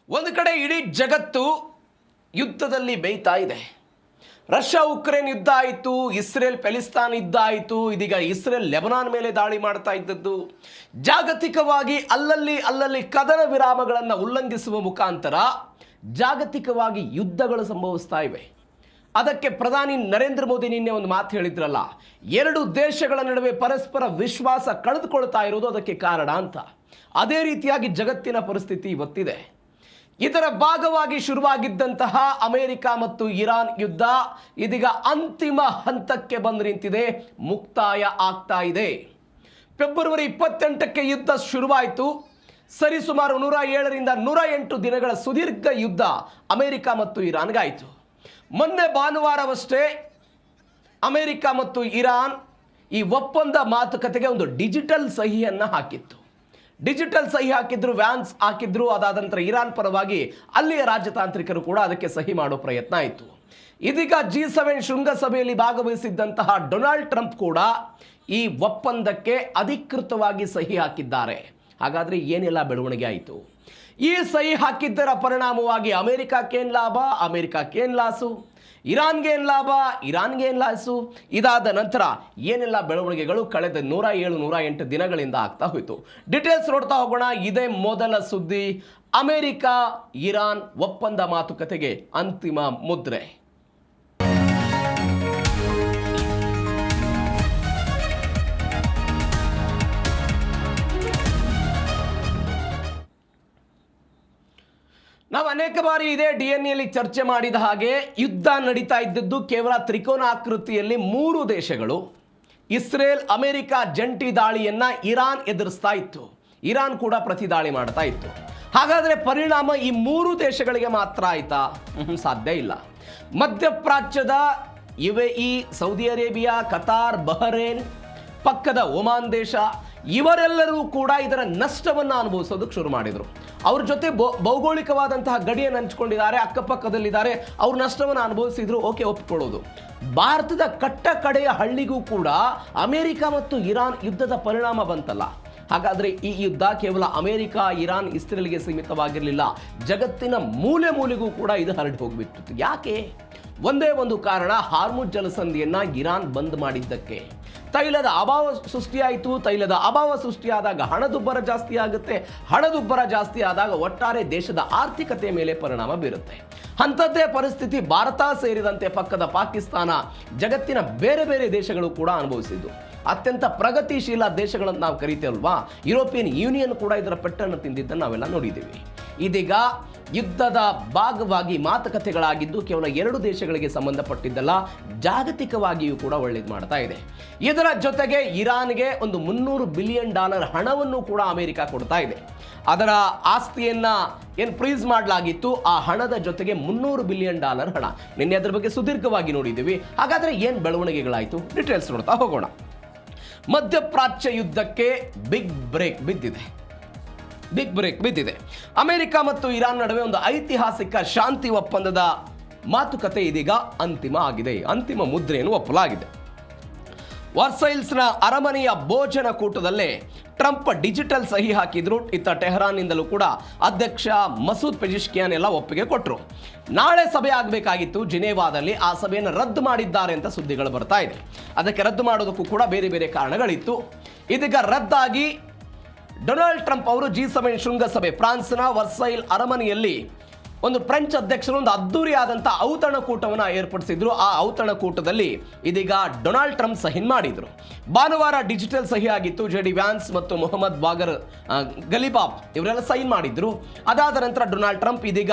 ಒಂದು ಕಡೆ ಇಡೀ ಜಗತ್ತು ಯುದ್ಧದಲ್ಲಿ ಬೇಯ್ತಾ ಇದೆ. ರಷ್ಯಾ ಉಕ್ರೇನ್ ಯುದ್ಧ ಆಯಿತು, ಇಸ್ರೇಲ್ ಪ್ಯಾಲೆಸ್ತೈನ್ ಯುದ್ಧ ಆಯಿತು, ಇದೀಗ ಇಸ್ರೇಲ್ ಲೆಬನಾನ್ ಮೇಲೆ ದಾಳಿ ಮಾಡ್ತಾ ಇದ್ದದ್ದು. ಜಾಗತಿಕವಾಗಿ ಅಲ್ಲಲ್ಲಿ ಕದನ ವಿರಾಮಗಳನ್ನು ಉಲ್ಲಂಘಿಸುವ ಮುಖಾಂತರ ಜಾಗತಿಕವಾಗಿ ಯುದ್ಧಗಳು ಸಂಭವಿಸ್ತಾ ಇವೆ. ಅದಕ್ಕೆ ಪ್ರಧಾನಿ ನರೇಂದ್ರ ಮೋದಿ ನಿನ್ನೆ ಒಂದು ಮಾತು ಹೇಳಿದ್ರಲ್ಲ, ಎರಡು ದೇಶಗಳ ನಡುವೆ ಪರಸ್ಪರ ವಿಶ್ವಾಸ ಕಳೆದುಕೊಳ್ತಾ ಇರೋದು ಅದಕ್ಕೆ ಕಾರಣ ಅಂತ. ಅದೇ ರೀತಿಯಾಗಿ ಜಗತ್ತಿನ ಪರಿಸ್ಥಿತಿ ಇವತ್ತಿದೆ. ಇದರ ಭಾಗವಾಗಿ ಶುರುವಾಗಿದ್ದಂತಹ ಅಮೆರಿಕ ಮತ್ತು ಇರಾನ್ ಯುದ್ಧ ಇದೀಗ ಅಂತಿಮ ಹಂತಕ್ಕೆ ಬಂದು ನಿಂತಿದೆ, ಮುಕ್ತಾಯ ಆಗ್ತಾ ಇದೆ. ಫೆಬ್ರವರಿ 28ಕ್ಕೆ ಯುದ್ಧ ಶುರುವಾಯಿತು. ಸರಿಸುಮಾರು 107ರಿಂದ 108 ದಿನಗಳ ಸುದೀರ್ಘ ಯುದ್ಧ ಅಮೆರಿಕ ಮತ್ತು ಇರಾನ್ಗಾಯಿತು. ಮೊನ್ನೆ ಭಾನುವಾರವಷ್ಟೇ ಅಮೆರಿಕ ಮತ್ತು ಇರಾನ್ ಈ ಒಪ್ಪಂದ ಮಾತುಕತೆಗೆ ಒಂದು ಡಿಜಿಟಲ್ ಸಹಿಯನ್ನು ಹಾಕಿತ್ತು. ಡಿಜಿಟಲ್ ಸಹಿ ಹಾಕಿದ್ರು, ವ್ಯಾನ್ಸ್ ಹಾಕಿದ್ರು. ಅದಾದ ನಂತರ ಇರಾನ್ ಪರವಾಗಿ ಅಲ್ಲಿಯ ರಾಜತಾಂತ್ರಿಕರು ಕೂಡ ಅದಕ್ಕೆ ಸಹಿ ಮಾಡೋ ಪ್ರಯತ್ನ ಆಯಿತು. ಇದೀಗ G7 ಶೃಂಗಸಭೆಯಲ್ಲಿ ಭಾಗವಹಿಸಿದ್ದಂತಹ ಡೊನಾಲ್ಡ್ ಟ್ರಂಪ್ ಕೂಡ ಈ ಒಪ್ಪಂದಕ್ಕೆ ಅಧಿಕೃತವಾಗಿ ಸಹಿ ಹಾಕಿದ್ದಾರೆ. ಹಾಗಾದರೆ ಏನೆಲ್ಲ ಬೆಳವಣಿಗೆ ಆಯಿತು? ಈ ಸಹಿ ಹಾಕಿದ್ದರ ಪರಿಣಾಮವಾಗಿ ಅಮೆರಿಕಕ್ಕೇನು ಲಾಭ, ಅಮೆರಿಕಕ್ಕೇನು ಲಾಸು, ಇರಾನ್ಗೇನು ಲಾಭ, ಇರಾನ್ಗೇನು ಲಾಸು, ಇದಾದ ನಂತರ ಏನೆಲ್ಲ ಬೆಳವಣಿಗೆಗಳು ಕಳೆದ 107-108 ದಿನಗಳಿಂದ ಆಗ್ತಾ ಹೋಯಿತು. ಡೀಟೇಲ್ಸ್ ನೋಡ್ತಾ ಹೋಗೋಣ. ಇದೇ ಮೊದಲ ಸುದ್ದಿ, ಅಮೆರಿಕ ಇರಾನ್ ಒಪ್ಪಂದ ಮಾತುಕತೆಗೆ ಅಂತಿಮ ಮುದ್ರೆ. ನಾವು ಅನೇಕ ಬಾರಿ ಇದೇ DNA ಚರ್ಚೆ ಮಾಡಿದ ಹಾಗೆ ಯುದ್ಧ ನಡೀತಾ ಇದ್ದದ್ದು ಕೇವಲ ತ್ರಿಕೋನಾಕೃತಿಯಲ್ಲಿ 3 ದೇಶಗಳು. ಇಸ್ರೇಲ್ ಅಮೆರಿಕ ಜಂಟಿ ದಾಳಿಯನ್ನು ಇರಾನ್ ಎದುರಿಸ್ತಾ ಇತ್ತು, ಇರಾನ್ ಕೂಡ ಪ್ರತಿ ದಾಳಿ ಮಾಡ್ತಾ ಇತ್ತು. ಹಾಗಾದರೆ ಪರಿಣಾಮ ಈ 3 ದೇಶಗಳಿಗೆ ಮಾತ್ರ ಆಯಿತಾ? ಸಾಧ್ಯ ಇಲ್ಲ. ಮಧ್ಯಪ್ರಾಚ್ಯದ UAE, Saudi Arabia, Qatar, Bahrain, ಪಕ್ಕದ ಒಮಾನ್ ದೇಶ ಇವರೆಲ್ಲರೂ ಕೂಡ ಇದರ ನಷ್ಟವನ್ನು ಅನುಭವಿಸೋದಕ್ಕೆ ಶುರು ಮಾಡಿದರು. ಅವ್ರ ಜೊತೆ ಭೌಗೋಳಿಕವಾದಂತಹ ಗಡಿಯನ್ನು ಹಂಚಿಕೊಂಡಿದ್ದಾರೆ, ಅಕ್ಕಪಕ್ಕದಲ್ಲಿದ್ದಾರೆ, ಅವ್ರ ನಷ್ಟವನ್ನು ಅನುಭವಿಸಿದ್ರು. ಓಕೆ, ಒಪ್ಕೊಳ್ಳೋದು. ಭಾರತದ ಕಟ್ಟ ಕಡೆಯ ಹಳ್ಳಿಗೂ ಕೂಡ ಅಮೆರಿಕ ಮತ್ತು ಇರಾನ್ ಯುದ್ಧದ ಪರಿಣಾಮ ಬಂತಲ್ಲ. ಹಾಗಾದರೆ ಈ ಯುದ್ಧ ಕೇವಲ ಅಮೆರಿಕ, ಇರಾನ್, ಇಸ್ರೇಲ್ಗೆ ಸೀಮಿತವಾಗಿರಲಿಲ್ಲ. ಜಗತ್ತಿನ ಮೂಲೆ ಮೂಲೆಗೂ ಕೂಡ ಇದು ಹರಡಿ ಹೋಗಿಬಿಟ್ಟಿತ್ತು. ಯಾಕೆ? ಒಂದೇ ಒಂದು ಕಾರಣ, ಹಾರ್ಮುಜ್ ಜಲಸಂಧಿಯನ್ನು ಇರಾನ್ ಬಂದ್ ಮಾಡಿದ್ದಕ್ಕೆ. ತೈಲದ ಅಭಾವ ಸೃಷ್ಟಿಯಾಯಿತು. ತೈಲದ ಅಭಾವ ಸೃಷ್ಟಿಯಾದಾಗ ಹಣದುಬ್ಬರ ಜಾಸ್ತಿ ಆಗುತ್ತೆ. ಹಣದುಬ್ಬರ ಜಾಸ್ತಿ ಆದಾಗ ಒಟ್ಟಾರೆ ದೇಶದ ಆರ್ಥಿಕತೆ ಮೇಲೆ ಪರಿಣಾಮ ಬೀರುತ್ತೆ. ಅಂಥದ್ದೇ ಪರಿಸ್ಥಿತಿ ಭಾರತ ಸೇರಿದಂತೆ ಪಕ್ಕದ ಪಾಕಿಸ್ತಾನ, ಜಗತ್ತಿನ ಬೇರೆ ಬೇರೆ ದೇಶಗಳು ಕೂಡ ಅನುಭವಿಸಿದ್ದು. ಅತ್ಯಂತ ಪ್ರಗತಿಶೀಲ ದೇಶಗಳನ್ನು ನಾವು ಕರಿತೇವಲ್ವಾ, ಯುರೋಪಿಯನ್ ಯೂನಿಯನ್ ಕೂಡ ಇದರ ಪೆಟ್ಟನ್ನು ತಿಂದಿದ್ದನ್ನು ನಾವೆಲ್ಲ ನೋಡಿದ್ದೀವಿ. ಇದೀಗ ಯುದ್ಧದ ಭಾಗವಾಗಿ ಮಾತುಕತೆಗಳಾಗಿದ್ದು ಕೇವಲ 2 ದೇಶಗಳಿಗೆ ಸಂಬಂಧಪಟ್ಟಿದ್ದಲ್ಲ, ಜಾಗತಿಕವಾಗಿಯೂ ಕೂಡ ಒಳ್ಳೇದು ಮಾಡ್ತಾ ಇದೆ. ಇದರ ಜೊತೆಗೆ ಇರಾನ್ಗೆ ಒಂದು $300 ಬಿಲಿಯನ್ ಹಣವನ್ನು ಕೂಡ ಅಮೆರಿಕ ಕೊಡ್ತಾ ಇದೆ. ಅದರ ಆಸ್ತಿಯನ್ನು ಏನು ಫ್ರೀಸ್ ಮಾಡಲಾಗಿತ್ತು, ಆ ಹಣದ ಜೊತೆಗೆ $300 ಬಿಲಿಯನ್ ಹಣ. ನಿನ್ನೆ ಅದರ ಬಗ್ಗೆ ಸುದೀರ್ಘವಾಗಿ ನೋಡಿದ್ದೀವಿ. ಹಾಗಾದರೆ ಏನು ಬೆಳವಣಿಗೆಗಳಾಯಿತು? ಡೀಟೇಲ್ಸ್ ನೋಡ್ತಾ ಹೋಗೋಣ. ಮಧ್ಯಪ್ರಾಚ್ಯ ಯುದ್ಧಕ್ಕೆ ಬಿಗ್ ಬ್ರೇಕ್ ಬಿದ್ದಿದೆ. ಅಮೆರಿಕ ಮತ್ತು ಇರಾನ್ ನಡುವೆ ಒಂದು ಐತಿಹಾಸಿಕ ಶಾಂತಿ ಒಪ್ಪಂದದ ಮಾತುಕತೆ ಇದೀಗ ಅಂತಿಮ ಆಗಿದೆ. ಅಂತಿಮ ಮುದ್ರೆಯನ್ನು ಒಪ್ಪಲಾಗಿದೆ. ವರ್ಸೈಲ್ಸ್ನ ಅರಮನೆಯ ಭೋಜನ ಕೂಟದಲ್ಲೇ ಟ್ರಂಪ್ ಡಿಜಿಟಲ್ ಸಹಿ ಹಾಕಿದ್ರು. ಇತ್ತ ಟೆಹರಾನ್ನಿಂದಲೂ ಕೂಡ ಅಧ್ಯಕ್ಷ ಮಸೂದ್ ಪೆಜಿಶ್ಕಿಯಾನ್ ಎಲ್ಲ ಒಪ್ಪಿಗೆ ಕೊಟ್ಟರು. ನಾಳೆ ಸಭೆ ಆಗಬೇಕಾಗಿತ್ತು ಜಿನೇವಾದಲ್ಲಿ, ಆ ಸಭೆಯನ್ನು ರದ್ದು ಮಾಡಿದ್ದಾರೆ ಅಂತ ಸುದ್ದಿಗಳು ಬರ್ತಾ ಇದೆ. ಅದಕ್ಕೆ ರದ್ದು ಮಾಡೋದಕ್ಕೂ ಕೂಡ ಬೇರೆ ಬೇರೆ ಕಾರಣಗಳಿತ್ತು. ಇದೀಗ ರದ್ದಾಗಿ ಡೊನಾಲ್ಡ್ ಟ್ರಂಪ್ ಅವರು G7 ಶೃಂಗಸಭೆ ಫ್ರಾನ್ಸ್ನ ವರ್ಸೈಲ್ ಅರಮನೆಯಲ್ಲಿ ಒಂದು ಫ್ರೆಂಚ್ ಅಧ್ಯಕ್ಷರು ಒಂದು ಅದ್ದೂರಿಯಾದಂಥ ಔತಣಕೂಟವನ್ನು ಏರ್ಪಡಿಸಿದ್ರು. ಆ ಔತಣಕೂಟದಲ್ಲಿ ಇದೀಗ ಡೊನಾಲ್ಡ್ ಟ್ರಂಪ್ ಸಹಿ ಮಾಡಿದರು. ಭಾನುವಾರ ಡಿಜಿಟಲ್ ಸಹಿ ಆಗಿತ್ತು. JD ವ್ಯಾನ್ಸ್ ಮತ್ತು ಮೊಹಮ್ಮದ್ ಬಾಗರ್ ಗಲಿಬಾಬ್ ಇವರೆಲ್ಲ ಸೈನ್ ಮಾಡಿದ್ರು. ಅದಾದ ನಂತರ ಡೊನಾಲ್ಡ್ ಟ್ರಂಪ್ ಇದೀಗ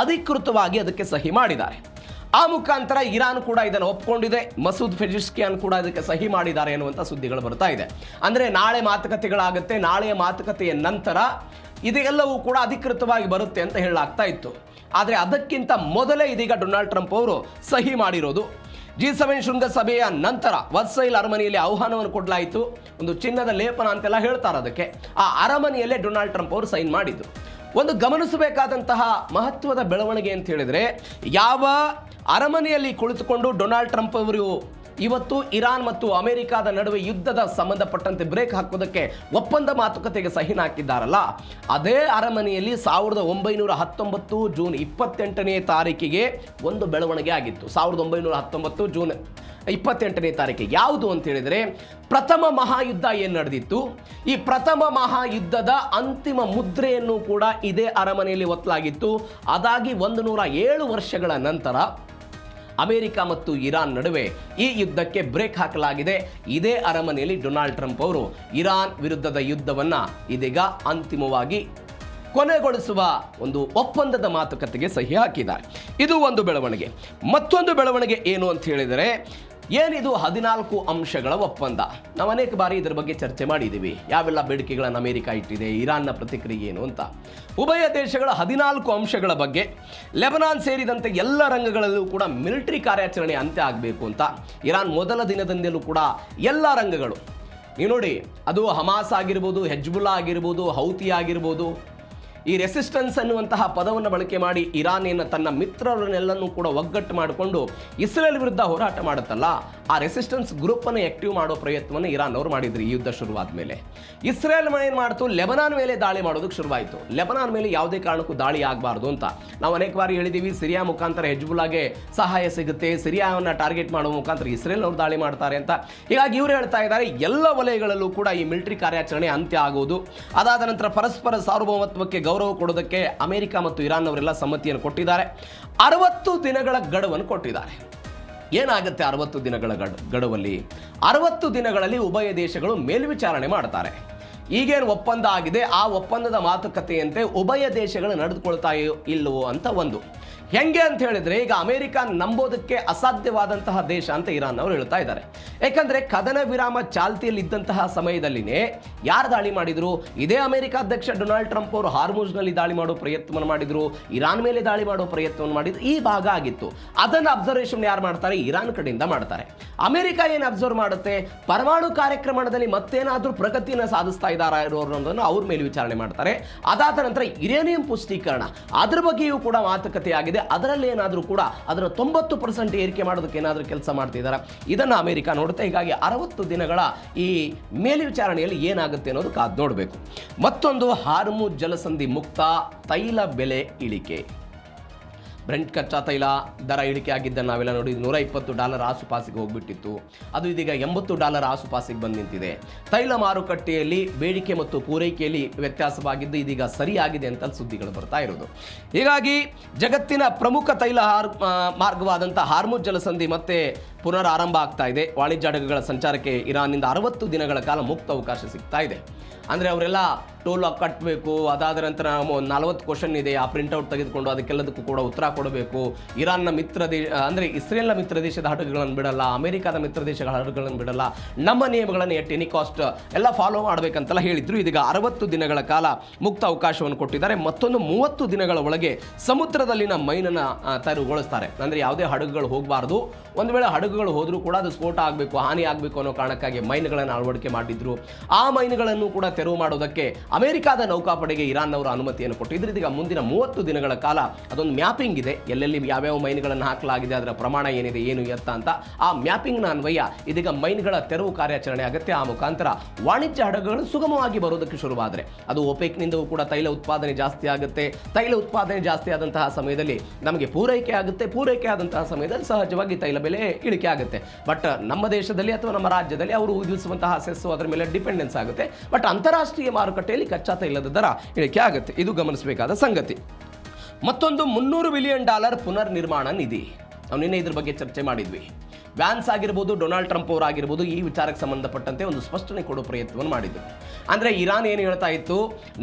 ಅಧಿಕೃತವಾಗಿ ಅದಕ್ಕೆ ಸಹಿ ಮಾಡಿದ್ದಾರೆ. ಆ ಮುಖಾಂತರ ಇರಾನ್ ಕೂಡ ಇದನ್ನು ಒಪ್ಪಿಕೊಂಡಿದೆ. ಮಸೂದ್ ಪೆಜಿಶ್ಕಿಯಾನ್ ಕೂಡ ಅದಕ್ಕೆ ಸಹಿ ಮಾಡಿದ್ದಾರೆ ಎನ್ನುವಂಥ ಸುದ್ದಿಗಳು ಬರ್ತಾ ಇದೆ. ಅಂದರೆ ನಾಳೆ ಮಾತುಕತೆಗಳಾಗುತ್ತೆ. ನಾಳೆಯ ಮಾತುಕತೆಯ ನಂತರ ಇದೆಲ್ಲವೂ ಕೂಡ ಅಧಿಕೃತವಾಗಿ ಬರುತ್ತೆ ಅಂತ ಹೇಳಲಾಗ್ತಾ ಇತ್ತು. ಆದರೆ ಅದಕ್ಕಿಂತ ಮೊದಲೇ ಇದೀಗ ಡೊನಾಲ್ಡ್ ಟ್ರಂಪ್ ಅವರು ಸಹಿ ಮಾಡಿರೋದು. G7 ಶೃಂಗಸಭೆಯ ನಂತರ ವರ್ಸೈಲ್ ಅರಮನೆಯಲ್ಲಿ ಆಹ್ವಾನವನ್ನು ಕೊಡಲಾಯಿತು. ಒಂದು ಚಿನ್ನದ ಲೇಪನ ಅಂತೆಲ್ಲ ಹೇಳ್ತಾರೆ ಅದಕ್ಕೆ. ಆ ಅರಮನೆಯಲ್ಲೇ ಡೊನಾಲ್ಡ್ ಟ್ರಂಪ್ ಅವರು ಸೈನ್ ಮಾಡಿದ್ರು. ಒಂದು ಗಮನಿಸಬೇಕಾದಂತಹ ಮಹತ್ವದ ಬೆಳವಣಿಗೆ ಅಂತ ಹೇಳಿದರೆ, ಯಾವ ಅರಮನೆಯಲ್ಲಿ ಕುಳಿತುಕೊಂಡು ಡೊನಾಲ್ಡ್ ಟ್ರಂಪ್ ಅವರು ಇವತ್ತು ಇರಾನ್ ಮತ್ತು ಅಮೆರಿಕದ ನಡುವೆ ಯುದ್ಧದ ಸಂಬಂಧಪಟ್ಟಂತೆ ಬ್ರೇಕ್ ಹಾಕೋದಕ್ಕೆ ಒಪ್ಪಂದ ಮಾತುಕತೆಗೆ ಸಹಿ ಹಾಕಿದ್ದಾರಲ್ಲ, ಅದೇ ಅರಮನೆಯಲ್ಲಿ 1919 ಜೂನ್ 28ನೇ ತಾರೀಕಿಗೆ ಒಂದು ಬೆಳವಣಿಗೆ ಆಗಿತ್ತು. 1919 ಜೂನ್ 28ನೇ ತಾರೀಕಿಗೆ ಯಾವುದು ಅಂತ ಹೇಳಿದರೆ, ಪ್ರಥಮ ಮಹಾಯುದ್ಧ ಏನು ನಡೆದಿತ್ತು, ಈ ಪ್ರಥಮ ಮಹಾಯುದ್ಧದ ಅಂತಿಮ ಮುದ್ರೆಯನ್ನು ಕೂಡ ಇದೇ ಅರಮನೆಯಲ್ಲಿ ಒತ್ತಲಾಗಿತ್ತು. ಅದಾಗಿ 107 ವರ್ಷಗಳ ನಂತರ ಅಮೆರಿಕ ಮತ್ತು ಇರಾನ್ ನಡುವೆ ಈ ಯುದ್ಧಕ್ಕೆ ಬ್ರೇಕ್ ಹಾಕಲಾಗಿದೆ. ಇದೇ ಅರಮನೆಯಲ್ಲಿ ಡೊನಾಲ್ಡ್ ಟ್ರಂಪ್ ಅವರು ಇರಾನ್ ವಿರುದ್ಧದ ಯುದ್ಧವನ್ನು ಇದೀಗ ಅಂತಿಮವಾಗಿ ಕೊನೆಗೊಳಿಸುವ ಒಂದು ಒಪ್ಪಂದದ ಮಾತುಕತೆಗೆ ಸಹಿ ಹಾಕಿದ್ದಾರೆ. ಇದು ಒಂದು ಬೆಳವಣಿಗೆ. ಮತ್ತೊಂದು ಬೆಳವಣಿಗೆ ಏನು ಅಂತ ಹೇಳಿದರೆ, ಏನಿದು 14 ಅಂಶಗಳ ಒಪ್ಪಂದ. ನಾವು ಅನೇಕ ಬಾರಿ ಇದರ ಬಗ್ಗೆ ಚರ್ಚೆ ಮಾಡಿದ್ದೀವಿ, ಯಾವೆಲ್ಲ ಬೇಡಿಕೆಗಳನ್ನು ಅಮೆರಿಕ ಇಟ್ಟಿದೆ, ಇರಾನ್ನ ಪ್ರತಿಕ್ರಿಯೆ ಏನು ಅಂತ. ಉಭಯ ದೇಶಗಳ 14 ಅಂಶಗಳ ಬಗ್ಗೆ, ಲೆಬನಾನ್ ಸೇರಿದಂತೆ ಎಲ್ಲ ರಂಗಗಳಲ್ಲೂ ಕೂಡ ಮಿಲಿಟರಿ ಕಾರ್ಯಾಚರಣೆ ಅಂತ್ಯ ಆಗಬೇಕು ಅಂತ ಇರಾನ್ ಮೊದಲ ದಿನದಿಂದಲೂ ಕೂಡ ಎಲ್ಲ ರಂಗಗಳು, ನೀವು ನೋಡಿ, ಅದು ಹಮಾಸ್ ಆಗಿರ್ಬೋದು, ಹೆಜ್ಬುಲ್ಲಾ ಆಗಿರ್ಬೋದು, ಹೌತಿ ಆಗಿರ್ಬೋದು, ಈ ರೆಸಿಸ್ಟೆನ್ಸ್ ಅನ್ನುವಂತಹ ಪದವನ್ನು ಬಳಕೆ ಮಾಡಿ ಇರಾನ್ ತನ್ನ ಮಿತ್ರರನ್ನೆಲ್ಲನೂ ಕೂಡ ಒಗ್ಗಟ್ಟು ಮಾಡಿಕೊಂಡು ಇಸ್ರೇಲ್ ವಿರುದ್ಧ ಹೋರಾಟ ಮಾಡುತ್ತಲ್ಲ, ಆ ರೆಸಿಸ್ಟೆನ್ಸ್ ಗ್ರೂಪನ್ನು ಆಕ್ಟಿವ್ ಮಾಡೋ ಪ್ರಯತ್ನವನ್ನು ಇರಾನ್ ಅವರು ಮಾಡಿದ್ರು. ಈ ಯುದ್ಧ ಶುರುವಾದ ಮೇಲೆ ಇಸ್ರೇಲ್ ಏನು ಮಾಡ್ತು, ಲೆಬನಾನ್ ಮೇಲೆ ದಾಳಿ ಮಾಡೋದಕ್ಕೆ ಶುರುವಾಯಿತು. ಲೆಬನಾನ್ ಮೇಲೆ ಯಾವುದೇ ಕಾರಣಕ್ಕೂ ದಾಳಿ ಆಗಬಾರ್ದು ಅಂತ ನಾವು ಅನೇಕ ಬಾರಿ ಹೇಳಿದ್ದೀವಿ. ಸಿರಿಯಾ ಮುಖಾಂತರ ಹೆಜ್ಬುಲ್ಲಾಗೆ ಸಹಾಯ ಸಿಗುತ್ತೆ, ಸಿರಿಯಾವನ್ನು ಟಾರ್ಗೆಟ್ ಮಾಡೋ ಮುಖಾಂತರ ಇಸ್ರೇಲ್ ಅವರು ದಾಳಿ ಮಾಡ್ತಾರೆ ಅಂತ. ಹೀಗಾಗಿ ಇವರು ಹೇಳ್ತಾ ಇದ್ದಾರೆ, ಎಲ್ಲ ವಲಯಗಳಲ್ಲೂ ಕೂಡ ಈ ಮಿಲಿಟರಿ ಕಾರ್ಯಾಚರಣೆ ಅಂತ್ಯ ಆಗುವುದು. ಅದಾದ ನಂತರ ಪರಸ್ಪರ ಸಾರ್ವಭೌಮತ್ವಕ್ಕೆ ಗೌರವ ಕೊಡೋದಕ್ಕೆ ಅಮೆರಿಕ ಮತ್ತು ಇರಾನ್ ಅವರೆಲ್ಲ ಸಮ್ಮತಿಯನ್ನು ಕೊಟ್ಟಿದ್ದಾರೆ. 60 ದಿನಗಳ ಗಡುವನ್ನು ಕೊಟ್ಟಿದ್ದಾರೆ. ಏನಾಗುತ್ತೆ 60 ದಿನಗಳ ಗಡುವಲ್ಲಿ? 60 ದಿನಗಳಲ್ಲಿ ಉಭಯ ದೇಶಗಳು ಮೇಲ್ವಿಚಾರಣೆ ಮಾಡ್ತಾರೆ. ಈಗೇನು ಒಪ್ಪಂದ ಆಗಿದೆ, ಆ ಒಪ್ಪಂದದ ಮಾತುಕತೆಯಂತೆ ಉಭಯ ದೇಶಗಳು ನಡೆದುಕೊಳ್ತಾ ಇಲ್ಲವೋ ಅಂತ ಒಂದು. ಹೆಂಗೆ ಅಂತ ಹೇಳಿದ್ರೆ, ಈಗ ಅಮೆರಿಕ ನಂಬೋದಕ್ಕೆ ಅಸಾಧ್ಯವಾದಂತಹ ದೇಶ ಅಂತ ಇರಾನ್ ಅವರು ಹೇಳ್ತಾ ಇದ್ದಾರೆ. ಯಾಕಂದ್ರೆ ಕದನ ವಿರಾಮ ಚಾಲ್ತಿಯಲ್ಲಿ ಇದ್ದಂತಹ ಸಮಯದಲ್ಲಿನೇ ಯಾರು ದಾಳಿ ಮಾಡಿದ್ರು? ಇದೇ ಅಮೆರಿಕ ಅಧ್ಯಕ್ಷ ಡೊನಾಲ್ಡ್ ಟ್ರಂಪ್ ಅವರು ಹಾರ್ಮುಜ್ನಲ್ಲಿ ದಾಳಿ ಮಾಡೋ ಪ್ರಯತ್ನವನ್ನು ಮಾಡಿದ್ರು, ಇರಾನ್ ಮೇಲೆ ದಾಳಿ ಮಾಡೋ ಪ್ರಯತ್ನವನ್ನು ಮಾಡಿದ್ರು. ಈ ಭಾಗ ಆಗಿತ್ತು. ಅದನ್ನು ಅಬ್ಸರ್ವೇಷನ್ ಯಾರು ಮಾಡ್ತಾರೆ? ಇರಾನ್ ಕಡೆಯಿಂದ ಮಾಡ್ತಾರೆ. ಅಮೆರಿಕ ಏನು ಅಬ್ಸರ್ವ್ ಮಾಡುತ್ತೆ? ಪರಮಾಣು ಕಾರ್ಯಕ್ರಮದಲ್ಲಿ ಮತ್ತೇನಾದ್ರೂ ಪ್ರಗತಿಯನ್ನು ಸಾಧಿಸ್ತಾ ಇದ್ದಾರೆ ಅನ್ನೋದನ್ನು ಅವ್ರ ಮೇಲೆ ವಿಚಾರಣೆ ಮಾಡ್ತಾರೆ. ಅದಾದ ನಂತರ ಯುರೇನಿಯಂ ಪುಷ್ಟೀಕರಣ, ಅದ್ರ ಬಗ್ಗೆಯೂ ಕೂಡ ಮಾತುಕತೆ ಆಗಿದೆ. ಅದರಲ್ಲಿ ಏನಾದರೂ ಕೂಡ ಅದರ 90% ಏರಿಕೆ ಮಾಡೋದಕ್ಕೆ ಏನಾದರೂ ಕೆಲಸ ಮಾಡ್ತಿದ್ದಾರೆ. ಇದನ್ನು ಅಮೆರಿಕ ನೋಡುತ್ತೆ. ಹೀಗಾಗಿ 60 ದಿನಗಳ ಈ ಮೇಲ್ವಿಚಾರಣೆಯಲ್ಲಿ ಏನಾಗುತ್ತೆ ಅನ್ನೋದು ಕಾದು ನೋಡಬೇಕು. ಮತ್ತೊಂದು, ಹಾರ್ಮುಜ್ ಜಲಸಂಧಿ ಮುಕ್ತ, ತೈಲ ಬೆಲೆ ಇಳಿಕೆ. ಬ್ರೆಂಟ್ ಕಚ್ಚಾ ತೈಲ ದರ ಇಳಿಕೆ ಆಗಿದ್ದನ್ನು ನಾವೆಲ್ಲ ನೋಡಿ, $120 ಆಸುಪಾಸಿಗೆ ಹೋಗ್ಬಿಟ್ಟಿತ್ತು. ಅದು ಇದೀಗ $80 ಆಸುಪಾಸಿಗೆ ಬಂದು ನಿಂತಿದೆ. ತೈಲ ಮಾರುಕಟ್ಟೆಯಲ್ಲಿ ಬೇಡಿಕೆ ಮತ್ತು ಪೂರೈಕೆಯಲ್ಲಿ ವ್ಯತ್ಯಾಸವಾಗಿದ್ದು ಇದೀಗ ಸರಿಯಾಗಿದೆ ಅಂತ ಸುದ್ದಿಗಳು ಬರ್ತಾ ಇರೋದು. ಹೀಗಾಗಿ ಜಗತ್ತಿನ ಪ್ರಮುಖ ತೈಲ ಮಾರ್ಗವಾದಂಥ ಹಾರ್ಮುಜ್ ಜಲಸಂಧಿ ಮತ್ತೆ ಪುನರ್ ಆರಂಭ ಆಗ್ತಾ ಇದೆ. ವಾಣಿಜ್ಯ ಹಡಗುಗಳ ಸಂಚಾರಕ್ಕೆ ಇರಾನ್ನಿಂದ 60 ದಿನಗಳ ಕಾಲ ಮುಕ್ತ ಅವಕಾಶ ಸಿಗ್ತಾ ಇದೆ. ಅಂದರೆ ಅವರೆಲ್ಲ ಟೋಲ್ ಕಟ್ಟಬೇಕು. ಅದಾದ ನಂತರ 40 ಕ್ವಶನ್ ಇದೆ, ಆ ಪ್ರಿಂಟ್ಔಟ್ ತೆಗೆದುಕೊಂಡು ಅದಕ್ಕೆಲ್ಲದಕ್ಕೂ ಕೂಡ ಉತ್ತರ ಕೊಡಬೇಕು. ಇರಾನ್ನ ಮಿತ್ರ ದೇಶ ಅಂದರೆ ಇಸ್ರೇಲ್ನ ಮಿತ್ರ ದೇಶದ ಹಡಗುಗಳನ್ನು ಬಿಡಲ್ಲ, ಅಮೆರಿಕದ ಮಿತ್ರ ದೇಶಗಳ ಹಡಗುಗಳನ್ನು ಬಿಡಲ್ಲ, ನಮ್ಮ ನಿಯಮಗಳನ್ನು ಎಟ್ ಎನಿ ಕಾಸ್ಟ್ ಎಲ್ಲ ಫಾಲೋ ಮಾಡಬೇಕಂತೆಲ್ಲ ಹೇಳಿದ್ರು. ಇದೀಗ 60 ದಿನಗಳ ಕಾಲ ಮುಕ್ತ ಅವಕಾಶವನ್ನು ಕೊಟ್ಟಿದ್ದಾರೆ. ಮತ್ತೊಂದು 30 ದಿನಗಳ ಒಳಗೆ ಸಮುದ್ರದಲ್ಲಿನ ಮೈನನ್ನು ತೆರವುಗೊಳಿಸ್ತಾರೆ. ಅಂದರೆ ಯಾವುದೇ ಹಡಗುಗಳು ಹೋಗಬಾರ್ದು. ಒಂದು ವೇಳೆ ಹಡಗುಗಳು ಹೋದರೂ ಕೂಡ ಅದು ಸ್ಫೋಟ ಆಗಬೇಕು, ಹಾನಿ ಆಗಬೇಕು ಅನ್ನೋ ಕಾರಣಕ್ಕಾಗಿ ಮೈನ್ಗಳನ್ನು ಅಳವಡಿಕೆ ಮಾಡಿದ್ರು. ಆ ಮೈನ್ಗಳನ್ನು ಕೂಡ ತೆರವು ಮಾಡೋದಕ್ಕೆ ಅಮೆರಿಕದ ನೌಕಾಪಡೆಗೆ ಇರಾನ್ ಅವರು ಅನುಮತಿಯನ್ನು ಕೊಟ್ಟಿದ್ರು. ಇದೀಗ ಮುಂದಿನ 30 ದಿನಗಳ ಕಾಲ ಅದೊಂದು ಮ್ಯಾಪಿಂಗ್ ಇದೆ, ಎಲ್ಲೆಲ್ಲಿ ಯಾವ್ಯಾವ ಮೈನ್ಗಳನ್ನು ಹಾಕಲಾಗಿದೆ, ಅದರ ಪ್ರಮಾಣ ಏನಿದೆ, ಏನು ಎತ್ತ ಅಂತ. ಆ ಮ್ಯಾಪಿಂಗ್ನ ಅನ್ವಯ ಇದೀಗ ಮೈನ್ಗಳ ತೆರವು ಕಾರ್ಯಾಚರಣೆ ಆಗುತ್ತೆ. ಆ ಮುಖಾಂತರ ವಾಣಿಜ್ಯ ಹಡಗುಗಳು ಸುಗಮವಾಗಿ ಬರೋದಕ್ಕೆ ಶುರುವಾದರೆ, ಅದು ಒಪೆಕ್ನಿಂದಲೂ ಕೂಡ ತೈಲ ಉತ್ಪಾದನೆ ಜಾಸ್ತಿ ಆಗುತ್ತೆ. ತೈಲ ಉತ್ಪಾದನೆ ಜಾಸ್ತಿ ಆದಂತಹ ಸಮಯದಲ್ಲಿ ನಮಗೆ ಪೂರೈಕೆ ಆಗುತ್ತೆ. ಪೂರೈಕೆ ಆದಂತಹ ಸಮಯದಲ್ಲಿ ಸಹಜವಾಗಿ ತೈಲ ಬೆಲೆ ಇಳಿಕೆ ಆಗುತ್ತೆ. ಬಟ್ ನಮ್ಮ ದೇಶದಲ್ಲಿ ಅಥವಾ ನಮ್ಮ ರಾಜ್ಯದಲ್ಲಿ ಅವರು ವಿಧಿಸುವಂತಹ ಸೆಸ್ಸು ಅದರ ಮೇಲೆ ಡಿಪೆಂಡೆನ್ಸ್ ಆಗುತ್ತೆ. ಬಟ್ ಅಂತಾರಾಷ್ಟ್ರೀಯ ಮಾರುಕಟ್ಟೆಯಲ್ಲಿ ಕಚ್ಚಾ ತೈಲದ ದರ ಇಳಿಕೆ ಆಗುತ್ತೆ. ಇದು ಗಮನಿಸಬೇಕಾದ ಸಂಗತಿ. ಮತ್ತೊಂದು, $300 ಬಿಲಿಯನ್ ಪುನರ್ ನಿರ್ಮಾಣ ನಿಧಿ. ನಾವು ನಿನ್ನೆ ಇದ್ರ ಬಗ್ಗೆ ಚರ್ಚೆ ಮಾಡಿದ್ವಿ. ವ್ಯಾನ್ಸ್ ಆಗಿರ್ಬೋದು, ಡೊನಾಲ್ಡ್ ಟ್ರಂಪ್ ಅವರಾಗಿರ್ಬೋದು, ಈ ವಿಚಾರಕ್ಕೆ ಸಂಬಂಧಪಟ್ಟಂತೆ ಒಂದು ಸ್ಪಷ್ಟನೆ ಕೊಡೋ ಪ್ರಯತ್ನವನ್ನು ಮಾಡಿದ್ರು. ಅಂದರೆ ಇರಾನ್ ಏನು ಹೇಳ್ತಾ ಇತ್ತು,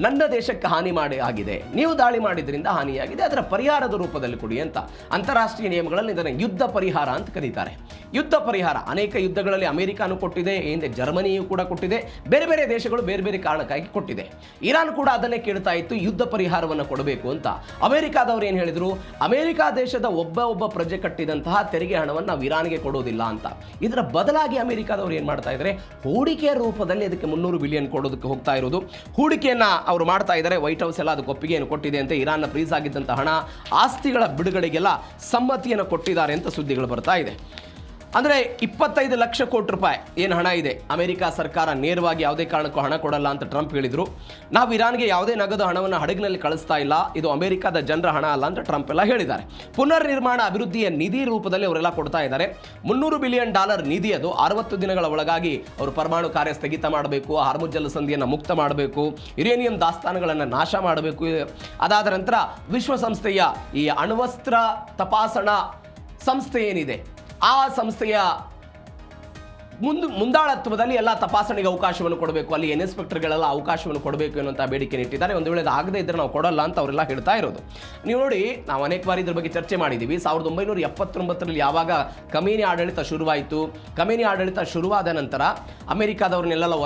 ನನ್ನ ದೇಶಕ್ಕೆ ಹಾನಿ ಆಗಿದೆ, ನೀವು ದಾಳಿ ಮಾಡಿದ್ರಿಂದ ಹಾನಿಯಾಗಿದೆ, ಅದರ ಪರಿಹಾರದ ರೂಪದಲ್ಲಿ ಕೊಡಿ ಅಂತ. ಅಂತಾರಾಷ್ಟ್ರೀಯ ನಿಯಮಗಳಲ್ಲಿ ಇದನ್ನು ಯುದ್ಧ ಪರಿಹಾರ ಅಂತ ಕರೀತಾರೆ. ಯುದ್ಧ ಪರಿಹಾರ ಅನೇಕ ಯುದ್ಧಗಳಲ್ಲಿ ಅಮೆರಿಕಾನು ಕೊಟ್ಟಿದೆ, ಹಿಂದೆ ಜರ್ಮನಿಯು ಕೂಡ ಕೊಟ್ಟಿದೆ, ಬೇರೆ ಬೇರೆ ದೇಶಗಳು ಬೇರೆ ಬೇರೆ ಕಾರಣಕ್ಕಾಗಿ ಕೊಟ್ಟಿದೆ. ಇರಾನ್ ಕೂಡ ಅದನ್ನೇ ಕೇಳ್ತಾ ಇತ್ತು, ಯುದ್ಧ ಪರಿಹಾರವನ್ನು ಕೊಡಬೇಕು ಅಂತ. ಅಮೆರಿಕಾದವರು ಏನು ಹೇಳಿದ್ರು, ಅಮೆರಿಕ ದೇಶದ ಒಬ್ಬ ಪ್ರಜೆ ಕಟ್ಟಿದಂತಹ ತೆರಿಗೆ ಹಣವನ್ನು ನಾವು ಇರಾನ್ಗೆ ಕೊಡೋದಿಲ್ಲ ಅಂತ. ಇದರ ಬದಲಾಗಿ ಅಮೆರಿಕಾದವರು ಏನು ಮಾಡ್ತಾ ಇದ್ದಾರೆ, ಹೂಡಿಕೆಯ ರೂಪದಲ್ಲಿ ಅದಕ್ಕೆ $300 ಬಿಲಿಯನ್ ಕೊಡೋದಕ್ಕೆ ಹೋಗ್ತಾ ಇರೋದು. ಹೂಡಿಕೆಯನ್ನು ಅವರು ಮಾಡ್ತಾ ಇದ್ದಾರೆ. ವೈಟ್ ಹೌಸ್ ಎಲ್ಲ ಅದಕ್ಕೆ ಒಪ್ಪಿಗೆಯನ್ನು ಕೊಟ್ಟಿದೆ ಅಂತ. ಇರಾನ್ನ ಫ್ರೀಸ್ ಆಗಿದ್ದಂಥ ಹಣ, ಆಸ್ತಿಗಳ ಬಿಡುಗಡೆಗೆಲ್ಲ ಸಮ್ಮತಿಯನ್ನು ಕೊಟ್ಟಿದ್ದಾರೆ ಅಂತ ಸುದ್ದಿಗಳು ಬರ್ತಾ ಇದೆ. ಅಂದರೆ 25 ಲಕ್ಷ ಕೋಟಿ ರೂಪಾಯಿ ಏನು ಹಣ ಇದೆ, ಅಮೆರಿಕ ಸರ್ಕಾರ ನೇರವಾಗಿ ಯಾವುದೇ ಕಾರಣಕ್ಕೂ ಹಣ ಕೊಡಲ್ಲ ಅಂತ ಟ್ರಂಪ್ ಹೇಳಿದರು. ನಾವು ಇರಾನ್ಗೆ ಯಾವುದೇ ನಗದು ಹಣವನ್ನು ಹಡಗಿನಲ್ಲಿ ಕಳಿಸ್ತಾ ಇಲ್ಲ, ಇದು ಅಮೆರಿಕದ ಜನರ ಹಣ ಅಲ್ಲ ಅಂತ ಟ್ರಂಪ್ ಎಲ್ಲ ಹೇಳಿದ್ದಾರೆ. ಪುನರ್ ನಿರ್ಮಾಣ ಅಭಿವೃದ್ಧಿಯ ನಿಧಿ ರೂಪದಲ್ಲಿ ಅವರೆಲ್ಲ ಕೊಡ್ತಾ ಇದ್ದಾರೆ. $300 ಬಿಲಿಯನ್ ನಿಧಿ, ಅದು 60 ದಿನಗಳ ಒಳಗಾಗಿ ಅವರು ಪರಮಾಣು ಕಾರ್ಯ ಸ್ಥಗಿತ ಮಾಡಬೇಕು, ಹಾರ್ಮುಜ್ ಜಲಸಂಧಿಯನ್ನು ಮುಕ್ತ ಮಾಡಬೇಕು, ಯುರೇನಿಯಂ ದಾಸ್ತಾನುಗಳನ್ನು ನಾಶ ಮಾಡಬೇಕು. ಅದಾದ ನಂತರ ವಿಶ್ವಸಂಸ್ಥೆಯ ಈ ಅಣ್ವಸ್ತ್ರ ತಪಾಸಣಾ ಸಂಸ್ಥೆ ಏನಿದೆ, ಆ ಸಂಸ್ಥೆಯ ಮುಂದಾಳತ್ವದಲ್ಲಿ ಎಲ್ಲ ತಪಾಸಣೆಗೆ ಅವಕಾಶವನ್ನು ಕೊಡಬೇಕು, ಅಲ್ಲಿ ಇನ್ಸ್ಪೆಕ್ಟರ್ಗಳೆಲ್ಲ ಅವಕಾಶವನ್ನು ಕೊಡಬೇಕು ಎನ್ನುವಂಥ ಬೇಡಿಕೆ ಇಟ್ಟಿದ್ದಾರೆ. ಒಂದು ವೇಳೆ ಅದು ಆಗದೇ ಇದ್ದರೆ ನಾವು ಕೊಡಲ್ಲ ಅಂತ ಅವರೆಲ್ಲ ಹೇಳ್ತಾ ಇರೋದು. ನೀವು ನೋಡಿ, ನಾವು ಅನೇಕ ಬಾರಿ ಇದ್ರ ಬಗ್ಗೆ ಚರ್ಚೆ ಮಾಡಿದ್ದೀವಿ. 1979ರಲ್ಲಿ ಯಾವಾಗ ಖಮೇನಿ ಆಡಳಿತ ಶುರುವಾಯಿತು, ಖಮೇನಿ ಆಡಳಿತ ಶುರುವಾದ ನಂತರ ಅಮೆರಿಕಾದವ್ರನ್ನೆಲ್ಲ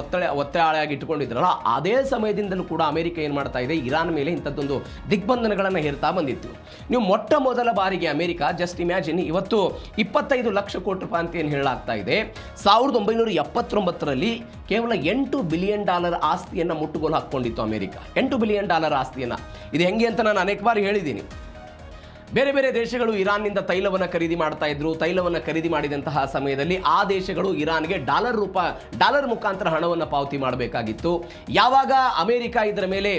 ಒತ್ತಾಳೆಯಾಗಿ ಇಟ್ಟುಕೊಂಡಿದ್ರಲ್ಲ, ಅದೇ ಸಮಯದಿಂದಲೂ ಕೂಡ ಅಮೆರಿಕ ಏನು ಮಾಡ್ತಾ ಇದೆ, ಇರಾನ್ ಮೇಲೆ ಇಂಥದ್ದೊಂದು ದಿಗ್ಬಂಧನಗಳನ್ನು ಹೇರ್ತಾ ಬಂದಿತ್ತು. ನೀವು ಮೊಟ್ಟ ಮೊದಲ ಬಾರಿಗೆ ಅಮೆರಿಕ, ಜಸ್ಟ್ ಇಮ್ಯಾಜಿನ್, ಇವತ್ತು 25 ಲಕ್ಷ ಕೋಟಿ ರೂಪಾಯಿ ಅಂತ ಏನು ಹೇಳಲಾಗ್ತಾ ಇದೆ, 1979ರಲ್ಲಿ ಕೇವಲ $8 ಬಿಲಿಯನ್ ಆಸ್ತಿಯನ್ನು ಮುಟ್ಟುಗೋಲು ಹಾಕ್ಕೊಂಡಿತ್ತು ಅಮೆರಿಕ. $8 ಬಿಲಿಯನ್ ಆಸ್ತಿಯನ್ನು. ಇದು ಹೆಂಗೆ ಅಂತ ನಾನು ಅನೇಕ ಬಾರಿ ಹೇಳಿದ್ದೀನಿ. ಬೇರೆ ಬೇರೆ ದೇಶಗಳು ಇರಾನ್ನಿಂದ ತೈಲವನ್ನು ಖರೀದಿ ಮಾಡ್ತಾ ಇದ್ರು. ತೈಲವನ್ನು ಖರೀದಿ ಮಾಡಿದಂತಹ ಸಮಯದಲ್ಲಿ ಆ ದೇಶಗಳು ಇರಾನ್ಗೆ ಡಾಲರ್ ಮುಖಾಂತರ ಹಣವನ್ನು ಪಾವತಿ ಮಾಡಬೇಕಾಗಿತ್ತು. ಯಾವಾಗ ಅಮೆರಿಕ ಇದರ ಮೇಲೆ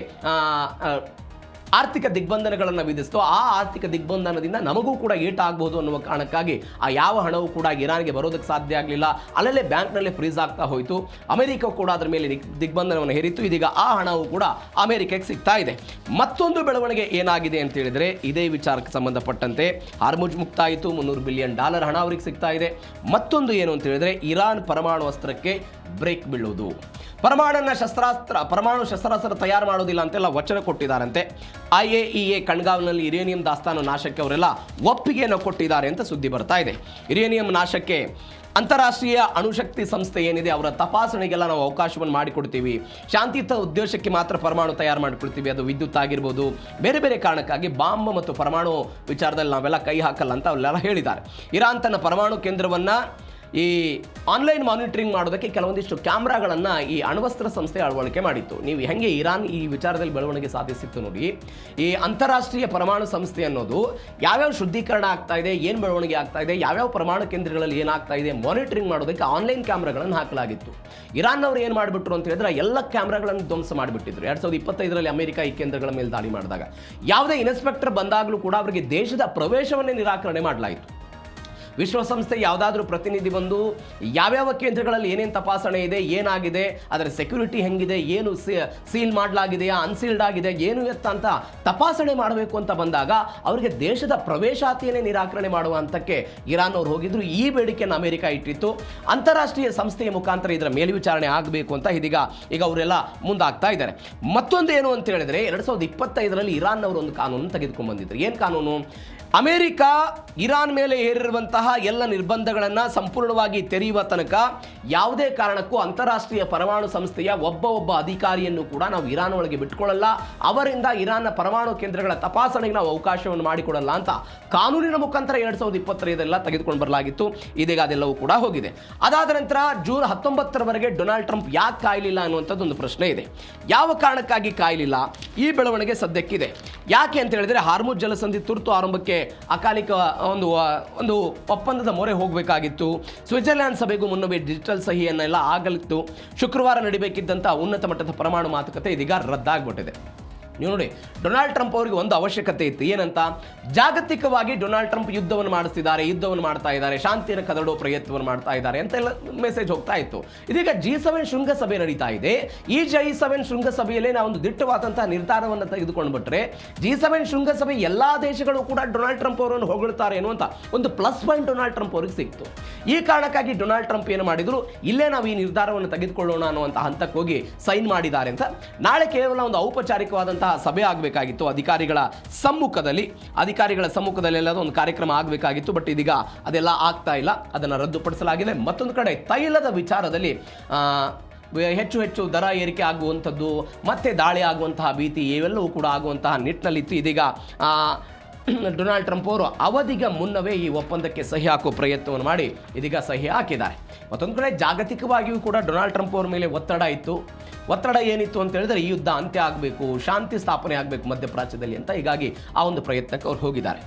ಆರ್ಥಿಕ ದಿಗ್ಬಂಧನಗಳನ್ನು ವಿಧಿಸ್ತೋ, ಆ ಆರ್ಥಿಕ ದಿಗ್ಬಂಧನದಿಂದ ನಮಗೂ ಕೂಡ ಏಟಾಗಬಹುದು ಅನ್ನುವ ಕಾರಣಕ್ಕಾಗಿ ಆ ಯಾವ ಹಣವೂ ಕೂಡ ಇರಾನ್ಗೆ ಬರೋದಕ್ಕೆ ಸಾಧ್ಯ ಆಗಲಿಲ್ಲ. ಅಲ್ಲಲ್ಲೇ ಬ್ಯಾಂಕ್ನಲ್ಲೇ ಫ್ರೀಸ್ ಆಗ್ತಾ ಹೋಯಿತು. ಅಮೆರಿಕ ಕೂಡ ಅದರ ಮೇಲೆ ದಿಗ್ಬಂಧನವನ್ನು ಹೇರಿತ್ತು. ಇದೀಗ ಆ ಹಣವು ಕೂಡ ಅಮೆರಿಕಕ್ಕೆ ಸಿಗ್ತಾ ಇದೆ. ಮತ್ತೊಂದು ಬೆಳವಣಿಗೆ ಏನಾಗಿದೆ ಅಂತ ಹೇಳಿದರೆ, ಇದೇ ವಿಚಾರಕ್ಕೆ ಸಂಬಂಧಪಟ್ಟಂತೆ ಹಾರ್ಮುಜ್ ಮುಕ್ತ ಆಯಿತು, $300 ಬಿಲಿಯನ್ ಹಣ ಅವರಿಗೆ ಸಿಗ್ತಾ ಇದೆ. ಮತ್ತೊಂದು ಏನು ಅಂತ ಹೇಳಿದರೆ, ಇರಾನ್ ಪರಮಾಣು ಅಸ್ತ್ರಕ್ಕೆ ಬ್ರೇಕ್ ಬೀಳುವುದು. ಪರಮಾಣು ಶಸ್ತ್ರಾಸ್ತ್ರ ತಯಾರು ಮಾಡೋದಿಲ್ಲ ಅಂತೆಲ್ಲ ವಚನ ಕೊಟ್ಟಿದ್ದಾರಂತೆ. IAEA ಕಣ್ಗಾವಲಿನಲ್ಲಿ ಯುರೇನಿಯಂ ದಾಸ್ತಾನು ನಾಶಕ್ಕೆ ಅವರೆಲ್ಲ ಒಪ್ಪಿಗೆಯನ್ನು ಕೊಟ್ಟಿದ್ದಾರೆ ಅಂತ ಸುದ್ದಿ ಬರ್ತಾ ಇದೆ. ಯುರೇನಿಯಂ ನಾಶಕ್ಕೆ ಅಂತಾರಾಷ್ಟ್ರೀಯ ಅಣುಶಕ್ತಿ ಸಂಸ್ಥೆ ಏನಿದೆ, ಅವರ ತಪಾಸಣೆಗೆಲ್ಲ ನಾವು ಅವಕಾಶವನ್ನು ಮಾಡಿಕೊಡ್ತೀವಿ. ಶಾಂತಿಯುತ ಉದ್ದೇಶಕ್ಕೆ ಮಾತ್ರ ಪರಮಾಣು ತಯಾರು ಮಾಡಿಕೊಡ್ತೀವಿ, ಅದು ವಿದ್ಯುತ್ ಆಗಿರ್ಬೋದು, ಬೇರೆ ಬೇರೆ ಕಾರಣಕ್ಕಾಗಿ ಬಾಂಬ್ ಮತ್ತು ಪರಮಾಣು ವಿಚಾರದಲ್ಲಿ ನಾವೆಲ್ಲ ಕೈ ಹಾಕಲ್ಲ ಅಂತ ಅವರೆಲ್ಲ ಹೇಳಿದ್ದಾರೆ. ಇರಾನ್ ತನ್ನ ಪರಮಾಣು ಕೇಂದ್ರವನ್ನು ಈ ಆನ್ಲೈನ್ ಮಾನಿಟರಿಂಗ್ ಮಾಡೋದಕ್ಕೆ ಕೆಲವೊಂದಿಷ್ಟು ಕ್ಯಾಮ್ರಾಗಳನ್ನು ಈ ಅಣ್ವಸ್ತ್ರ ಸಂಸ್ಥೆ ಅಳವಡಿಕೆ ಮಾಡಿತ್ತು. ನೀವು ಹೆಂಗೆ ಇರಾನ್ ಈ ವಿಚಾರದಲ್ಲಿ ಬೆಳವಣಿಗೆ ಸಾಧಿಸಿತ್ತು ನೋಡಿ. ಈ ಅಂತಾರಾಷ್ಟ್ರೀಯ ಪರಮಾಣು ಸಂಸ್ಥೆ ಅನ್ನೋದು ಯಾವ್ಯಾವ ಶುದ್ಧೀಕರಣ ಆಗ್ತಾ ಇದೆ, ಏನು ಬೆಳವಣಿಗೆ ಆಗ್ತಾ ಇದೆ, ಯಾವ್ಯಾವ ಪರಮಾಣು ಕೇಂದ್ರಗಳಲ್ಲಿ ಏನಾಗ್ತಾ ಇದೆ ಮಾನಿಟರಿಂಗ್ ಮಾಡೋದಕ್ಕೆ ಆನ್ಲೈನ್ ಕ್ಯಾಮ್ರಾಗಳನ್ನು ಹಾಕಲಾಗಿತ್ತು. ಇರಾನ್ನವರು ಏನು ಮಾಡಿಬಿಟ್ರು ಅಂತ ಹೇಳಿದ್ರೆ, ಎಲ್ಲ ಕ್ಯಾಮ್ರಾಗಳನ್ನು ಧ್ವಂಸ ಮಾಡಿಬಿಟ್ಟಿದ್ರು. 2025ರಲ್ಲಿ ಅಮೆರಿಕ ಈ ಕೇಂದ್ರಗಳ ಮೇಲೆ ದಾಳಿ ಮಾಡಿದಾಗ ಯಾವುದೇ ಇನ್ಸ್ಪೆಕ್ಟರ್ ಬಂದಾಗಲೂ ಕೂಡ ಅವರಿಗೆ ದೇಶದ ಪ್ರವೇಶವನ್ನೇ ನಿರಾಕರಣೆ ಮಾಡಲಾಯಿತು. ವಿಶ್ವಸಂಸ್ಥೆ ಯಾವುದಾದ್ರೂ ಪ್ರತಿನಿಧಿ ಬಂದು ಯಾವ್ಯಾವ ಕೇಂದ್ರಗಳಲ್ಲಿ ಏನೇನು ತಪಾಸಣೆ ಇದೆ, ಏನಾಗಿದೆ, ಅದರ ಸೆಕ್ಯೂರಿಟಿ ಹೆಂಗಿದೆ, ಏನು ಸೀಲ್ ಮಾಡಲಾಗಿದೆಯಾ, ಅನ್ಸೀಲ್ಡ್ ಆಗಿದೆ, ಏನು ಅಂತ ತಪಾಸಣೆ ಮಾಡಬೇಕು ಅಂತ ಬಂದಾಗ ಅವರಿಗೆ ದೇಶದ ಪ್ರವೇಶಾತಿಯನ್ನೇ ನಿರಾಕರಣೆ ಮಾಡುವ ಹಂತಕ್ಕೆ ಇರಾನ್ ಅವರು ಹೋಗಿದ್ರು. ಈ ಬೇಡಿಕೆಯನ್ನು ಅಮೆರಿಕ ಇಟ್ಟಿತ್ತು. ಅಂತಾರಾಷ್ಟ್ರೀಯ ಸಂಸ್ಥೆಯ ಮುಖಾಂತರ ಇದರ ಮೇಲ್ವಿಚಾರಣೆ ಆಗಬೇಕು ಅಂತ ಈಗ ಅವರೆಲ್ಲ ಮುಂದಾಗ್ತಾ ಇದ್ದಾರೆ. ಮತ್ತೊಂದು ಏನು ಅಂತ ಹೇಳಿದ್ರೆ, 2025ರಲ್ಲಿ ಇರಾನ್ ಅವರು ಒಂದು ಕಾನೂನು ತೆಗೆದುಕೊಂಡು ಬಂದಿದ್ರು. ಏನು ಕಾನೂನು? ಅಮೆರಿಕ ಇರಾನ್ ಮೇಲೆ ಹೇರಿರುವಂತಹ ಎಲ್ಲ ನಿರ್ಬಂಧಗಳನ್ನು ಸಂಪೂರ್ಣವಾಗಿ ತೆರೆಯುವ ತನಕ ಯಾವುದೇ ಕಾರಣಕ್ಕೂ ಅಂತಾರಾಷ್ಟ್ರೀಯ ಪರಮಾಣು ಸಂಸ್ಥೆಯ ಒಬ್ಬ ಅಧಿಕಾರಿಯನ್ನು ಕೂಡ ನಾವು ಇರಾನ್ ಒಳಗೆ ಬಿಟ್ಕೊಳ್ಳಲ್ಲ, ಅವರಿಂದ ಇರಾನ್ನ ಪರಮಾಣು ಕೇಂದ್ರಗಳ ತಪಾಸಣೆಗೆ ನಾವು ಅವಕಾಶವನ್ನು ಮಾಡಿಕೊಡಲ್ಲ ಅಂತ ಕಾನೂನಿನ ಮುಖಾಂತರ 2025 ತೆಗೆದುಕೊಂಡು ಬರಲಾಗಿತ್ತು. ಇದೀಗ ಅದೆಲ್ಲವೂ ಕೂಡ ಹೋಗಿದೆ. ಅದಾದ ನಂತರ ಜೂನ್ 19ರವರೆಗೆ ಡೊನಾಲ್ಡ್ ಟ್ರಂಪ್ ಯಾಕೆ ಕಾಯಲಿಲ್ಲ ಅನ್ನುವಂಥದ್ದು ಒಂದು ಪ್ರಶ್ನೆ ಇದೆ. ಯಾವ ಕಾರಣಕ್ಕಾಗಿ ಕಾಯಲಿಲ್ಲ? ಈ ಬೆಳವಣಿಗೆ ಸದ್ಯಕ್ಕಿದೆ. ಯಾಕೆ ಅಂತ ಹೇಳಿದ್ರೆ, ಹಾರ್ಮುಜ್ ಜಲಸಂಧಿ ತುರ್ತು ಆರಂಭಕ್ಕೆ ಅಕಾಲಿಕ ಒಂದು ಒಪ್ಪಂದದ ಮೊರೆ ಹೋಗಬೇಕಾಗಿತ್ತು. ಸ್ವಿಟ್ಜರ್ಲ್ಯಾಂಡ್ ಸಭೆಗೂ ಮುನ್ನವೇ ಡಿಜಿಟಲ್ ಸಹಿಯನ್ನೆಲ್ಲ ಆಗಲಿತ್ತು. ಶುಕ್ರವಾರ ನಡೀಬೇಕಿದ್ದಂಥ ಉನ್ನತ ಮಟ್ಟದ ಪರಮಾಣು ಮಾತುಕತೆ ಇದೀಗ ರದ್ದಾಗ್ಬಿಟ್ಟಿದೆ. ನೀವು ನೋಡಿ, ಡೊನಾಲ್ಡ್ ಟ್ರಂಪ್ ಅವರಿಗೆ ಒಂದು ಅವಶ್ಯಕತೆ ಇತ್ತು. ಏನಂತ? ಜಾಗತಿಕವಾಗಿ ಡೊನಾಲ್ಡ್ ಟ್ರಂಪ್ ಯುದ್ಧವನ್ನು ಮಾಡ್ತಾ ಇದ್ದಾರೆ, ಶಾಂತಿಯನ್ನು ಕದಡೋ ಪ್ರಯತ್ನವನ್ನು ಮಾಡ್ತಾ ಇದ್ದಾರೆ ಅಂತೆಲ್ಲ ಮೆಸೇಜ್ ಹೋಗ್ತಾ ಇತ್ತು. ಇದೀಗ G7 ಶೃಂಗಸಭೆ ನಡೀತಾ ಇದೆ. ಈ G7 ಶೃಂಗಸಭೆಯಲ್ಲಿ ನಾವು ಒಂದು ದಿಟ್ಟವಾದಂತಹ ನಿರ್ಧಾರವನ್ನು ತೆಗೆದುಕೊಂಡು ಬಿಟ್ರೆ, G7 ಶೃಂಗಸಭೆ ಎಲ್ಲಾ ದೇಶಗಳು ಕೂಡ ಡೊನಾಲ್ಡ್ ಟ್ರಂಪ್ ಅವರನ್ನು ಹೊಗಳುತ್ತಾರೆ ಅನ್ನುವಂಥ ಒಂದು ಪ್ಲಸ್ ಪಾಯಿಂಟ್ ಡೊನಾಲ್ಡ್ ಟ್ರಂಪ್ ಅವರಿಗೆ ಸಿಕ್ತು. ಈ ಕಾರಣಕ್ಕಾಗಿ ಡೊನಾಲ್ಡ್ ಟ್ರಂಪ್ ಏನು ಮಾಡಿದ್ರು, ಇಲ್ಲೇ ನಾವು ಈ ನಿರ್ಧಾರವನ್ನು ತೆಗೆದುಕೊಳ್ಳೋಣ ಅನ್ನುವಂಥ ಹಂತಕ್ಕೆ ಹೋಗಿ ಸೈನ್ ಮಾಡಿದ್ದಾರೆ ಅಂತ. ನಾಳೆ ಕೇವಲ ಒಂದು ಔಪಚಾರಿಕವಾದಂತಹ ಸಭೆ ಆಗಬೇಕಾಗಿತ್ತು ಅಧಿಕಾರಿಗಳ ಸಮ್ಮುಖದಲ್ಲಿ ಒಂದು ಕಾರ್ಯಕ್ರಮ ಆಗಬೇಕಾಗಿತ್ತು. ಬಟ್ ಇದೀಗ ಅದೆಲ್ಲ ಆಗ್ತಾ ಇಲ್ಲ, ಅದನ್ನು ರದ್ದುಪಡಿಸಲಾಗಿದೆ. ಮತ್ತೊಂದು ಕಡೆ ತೈಲದ ವಿಚಾರದಲ್ಲಿ ಹೆಚ್ಚು ದರ ಏರಿಕೆ ಆಗುವಂಥದ್ದು, ಮತ್ತೆ ದಾಳಿ ಆಗುವಂತಹ ಭೀತಿ ಇವೆಲ್ಲವೂ ಕೂಡ ಆಗುವಂತಹ ನಿಟ್ಟಿನಲ್ಲಿತ್ತು. ಇದೀಗ ಡೊನಾಲ್ಡ್ ಟ್ರಂಪ್ ಅವರು ಅವಧಿಗೆ ಮುನ್ನವೇ ಈ ಒಪ್ಪಂದಕ್ಕೆ ಸಹಿ ಹಾಕುವ ಪ್ರಯತ್ನವನ್ನು ಮಾಡಿ ಇದೀಗ ಸಹಿ ಹಾಕಿದ್ದಾರೆ. ಮತ್ತೊಂದು ಕಡೆ ಜಾಗತಿಕವಾಗಿಯೂ ಕೂಡ ಡೊನಾಲ್ಡ್ ಟ್ರಂಪ್ ಅವರ ಮೇಲೆ ಒತ್ತಡ ಇತ್ತು. ಒತ್ತಡ ಏನಿತ್ತು ಅಂತ ಹೇಳಿದ್ರೆ, ಈ ಯುದ್ಧ ಅಂತ್ಯ ಆಗಬೇಕು, ಶಾಂತಿ ಸ್ಥಾಪನೆ ಆಗಬೇಕು ಮಧ್ಯಪ್ರಾಚ್ಯದಲ್ಲಿ ಅಂತ. ಹೀಗಾಗಿ ಆ ಒಂದು ಪ್ರಯತ್ನಕ್ಕೆ ಅವ್ರು ಹೋಗಿದ್ದಾರೆ.